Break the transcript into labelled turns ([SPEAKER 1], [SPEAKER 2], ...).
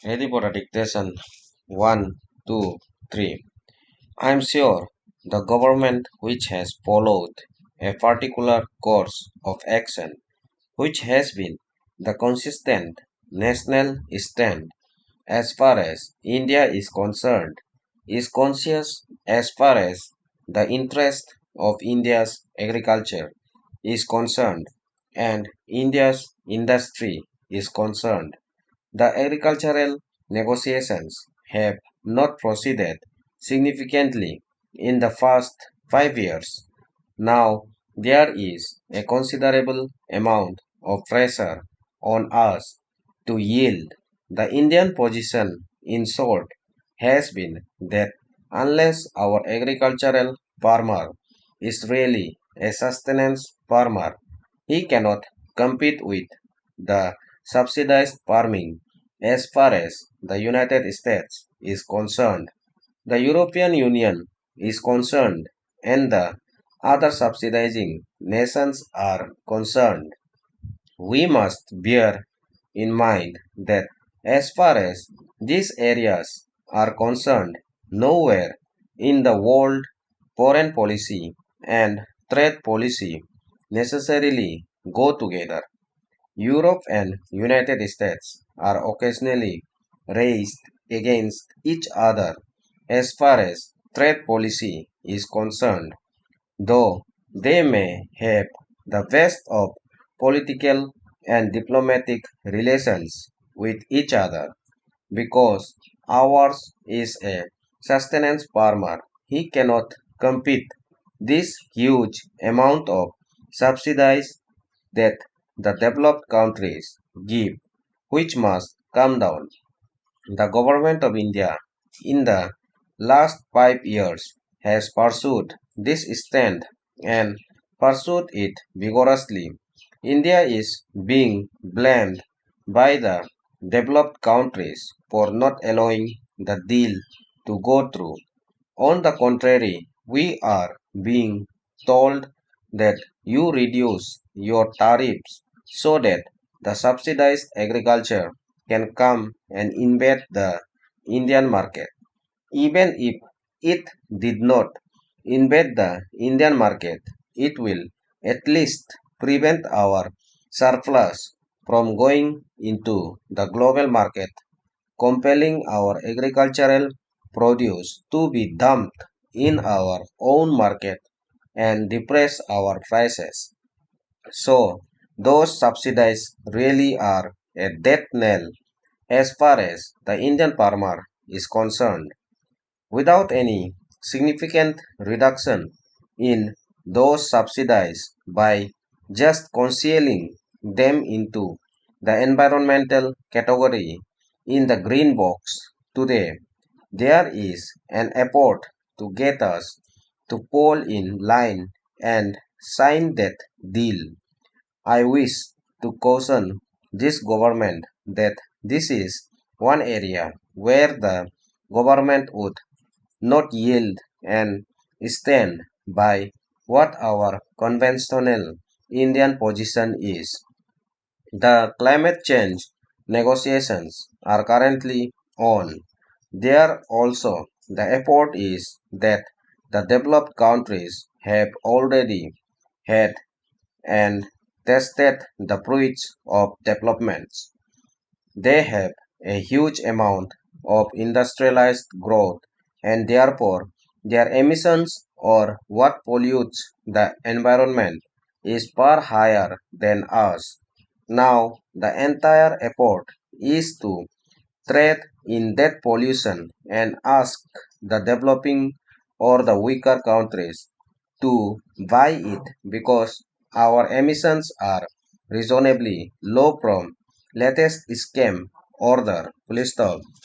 [SPEAKER 1] Ready for the dictation. One, two, three. I am sure the government which has followed a particular course of action, which has been the consistent national stand as far as India is concerned, is conscious as far as the interest of India's agriculture is concerned and India's industry is concerned. The agricultural negotiations have not proceeded significantly in the past 5 years. Now there is a considerable amount of pressure on us to yield. The Indian position, in short, has been that unless our agricultural farmer is really a sustenance farmer, he cannot compete with the subsidized farming as far as the United States is concerned, the European Union is concerned, and the other subsidizing nations are concerned. We must bear in mind that as far as these areas are concerned, nowhere in the world foreign policy and trade policy necessarily go together. Europe and United States are occasionally raised against each other as far as trade policy is concerned, though they may have the best of political and diplomatic relations with each other. Because ours is a sustenance farmer, he cannot compete this huge amount of subsidies that the developed countries give, which must come down. The government of India in the last 5 years has pursued this stand and pursued it vigorously. India is being blamed by the developed countries for not allowing the deal to go through. On the contrary, we are being told that you reduce your tariffs so that the subsidized agriculture can come and invade the Indian market. Even if it did not invade the Indian market, it will at least prevent our surplus from going into the global market, compelling our agricultural produce to be dumped in our own market and depress our prices. So, those subsidies really are a death knell as far as the Indian farmer is concerned. Without any significant reduction in those subsidies by just concealing them into the environmental category in the green box today, there is an effort to get us to fall in line and sign that deal. I wish to caution this government that this is one area where the government would not yield and stand by what our conventional Indian position is. The climate change negotiations are currently on. There also the effort is that the developed countries have already had and tested the fruits of developments. They have a huge amount of industrialized growth and therefore their emissions or what pollutes the environment is far higher than us. Now the entire effort is to trade in that pollution and ask the developing or the weaker countries to buy it because our emissions are reasonably low from latest scam order. Full stop.